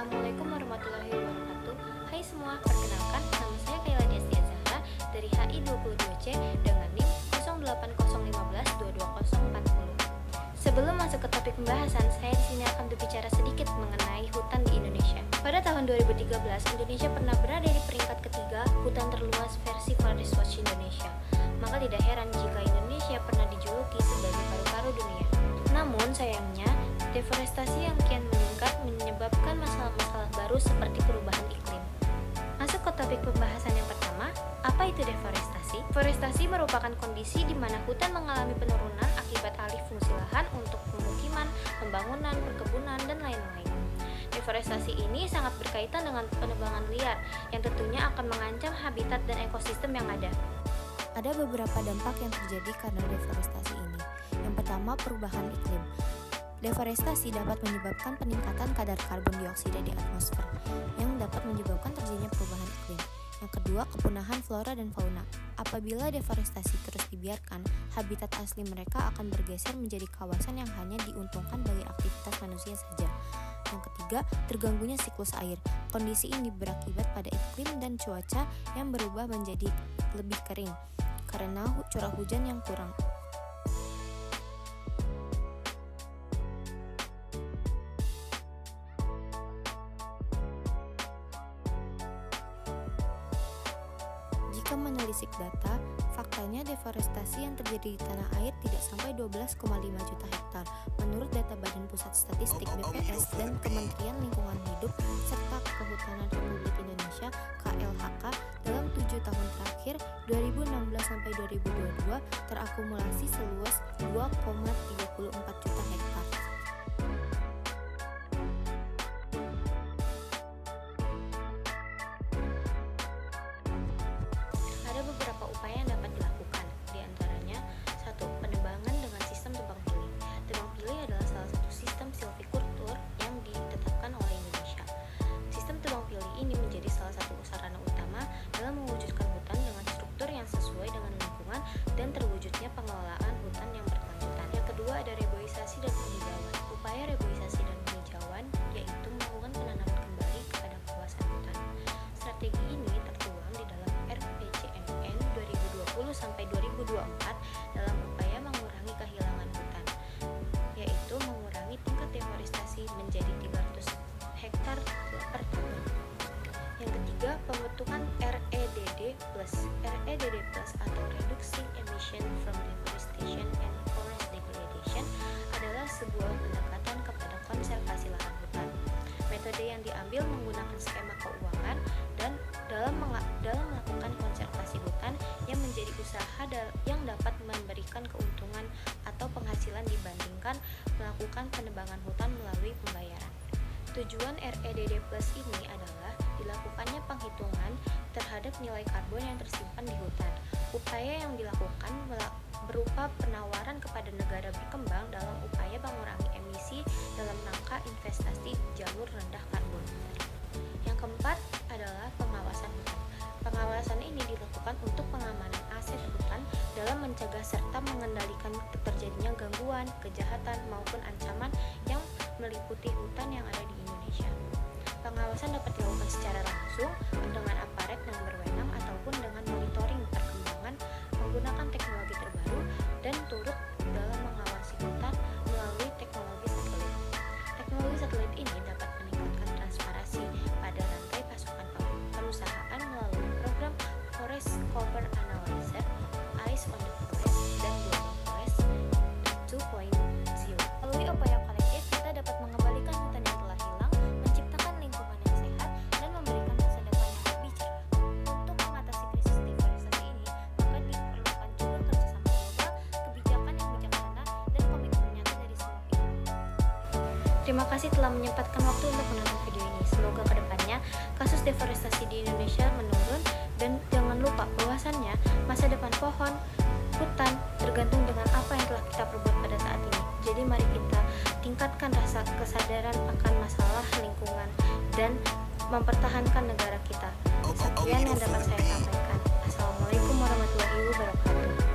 Assalamualaikum warahmatullahi wabarakatuh. Hai semua, perkenalkan nama saya Kayla Destia Zahra dari HI 22C dengan NIM 0801522040. Sebelum masuk ke topik pembahasan, saya di sini akan berbicara sedikit mengenai hutan di Indonesia. Pada tahun 2013, Indonesia pernah berada di peringkat ketiga hutan terluas versi Forest Watch Indonesia. Maka tidak heran jika Indonesia pernah dijuluki sebagai paru-paru dunia. Namun sayangnya, deforestasi yang kian meningkat menyebabkan masalah-masalah baru seperti perubahan iklim. Masuk ke topik pembahasan yang pertama, apa itu deforestasi? Deforestasi merupakan kondisi di mana hutan mengalami penurunan akibat alih fungsi lahan untuk pemukiman, pembangunan, perkebunan, dan lain-lain. Deforestasi ini sangat berkaitan dengan penebangan liar yang tentunya akan mengancam habitat dan ekosistem yang ada. Ada beberapa dampak yang terjadi karena deforestasi ini. Yang pertama, perubahan iklim. Deforestasi dapat menyebabkan peningkatan kadar karbon dioksida di atmosfer yang dapat menyebabkan terjadinya perubahan iklim. Yang kedua, kepunahan flora dan fauna. Apabila deforestasi terus dibiarkan, habitat asli mereka akan bergeser menjadi kawasan yang hanya diuntungkan bagi aktivitas manusia saja. Yang ketiga, terganggunya siklus air. Kondisi ini berakibat pada iklim dan cuaca yang berubah menjadi lebih kering karena curah hujan yang kurang. Jika menelisik data, faktanya deforestasi yang terjadi di tanah air tidak sampai 12,5 juta hektar menurut data Badan Pusat Statistik BPS dan Kementerian Lingkungan Hidup serta Kehutanan Republik Indonesia KLHK dalam 7 tahun terakhir 2016-2022 terakumulasi seluas 2,34 juta hektar. Ada beberapa upaya yang dapat dilakukan, di antaranya 1. Penebangan dengan sistem tebang pilih. Tebang pilih adalah salah satu sistem silvikultur yang ditetapkan oleh Indonesia. Sistem tebang pilih ini menjadi salah satu sarana utama dalam mewujudkan hutan dengan struktur yang sesuai dengan lingkungan dan terwujudnya pengelolaan hutan yang berkelanjutan. Yang kedua ada reboisasi dan penghijauan. Upaya reboisasi dan penghijauan yaitu melakukan penanaman kembali kepada kawasan hutan. Strategi ini tertuang di dalam RPJMN 2020-2024 dalam upaya mengurangi kehilangan hutan, yaitu mengurangi tingkat deforestasi menjadi 300 hektar per tahun. Yang ketiga, pembentukan REDD+. REDD+ atau Reducing Emission from Deforestation and Forest Degradation adalah sebuah pendekatan kepada konservasi lahan hutan. Metode yang diambil menggunakan skema keuangan dan dalam melakukan konservasi hutan yang menjadi usaha yang dapat memberikan keuntungan atau penghasilan dibandingkan melakukan penebangan hutan melalui pembayaran. Tujuan REDD+ ini adalah dilakukannya penghitungan terhadap nilai karbon yang tersimpan di hutan. Upaya yang dilakukan berupa penawaran kepada negara berkembang dalam upaya mengurangi emisi dalam rangka investasi jalur rendah karbon. Yang keempat adalah pengawasan hutan. Pengawasan ini dilakukan untuk pengamanan aset hutan dalam mencegah serta mengendalikan terjadinya gangguan, kejahatan maupun ancaman yang meliputi hutan yang ada di Indonesia. Pengawasan dapat dilakukan secara langsung dengan aparat yang berwenang ataupun dengan monitoring perkembangan menggunakan teknologi terbaru dan turut dalam mengawasi hutan melalui teknologi satelit. Teknologi satelit ini dapat meningkatkan transparansi pada rantai pasokan perusahaan melalui program Forest Cover Analyzer, Eyes on the Forest, dan Global Forest 2.0. Melalui upaya kolektif, kita dapat mengembalikan hutan yang telah hilang, menciptakan lingkungan yang sehat, dan memberikan masa depan yang lebih cerah. Untuk mengatasi krisis deforestasi ini, maka diperlukan juga kerjasama global, kebijakan yang bijaksana, dan komitmen nyata dari semua pihak. Terima kasih telah menyempatkan waktu untuk menonton video ini. Semoga kedepannya kasus deforestasi di Indonesia menurun, dan jangan lupa bahwasannya masa depan pohon, hutan tergantung dengan apa yang telah kita perbuat pada saat ini. Jadi mari kita tingkatkan rasa kesadaran akan masalah lingkungan dan mempertahankan negara kita. Sekian yang dapat saya sampaikan. Assalamualaikum warahmatullahi wabarakatuh.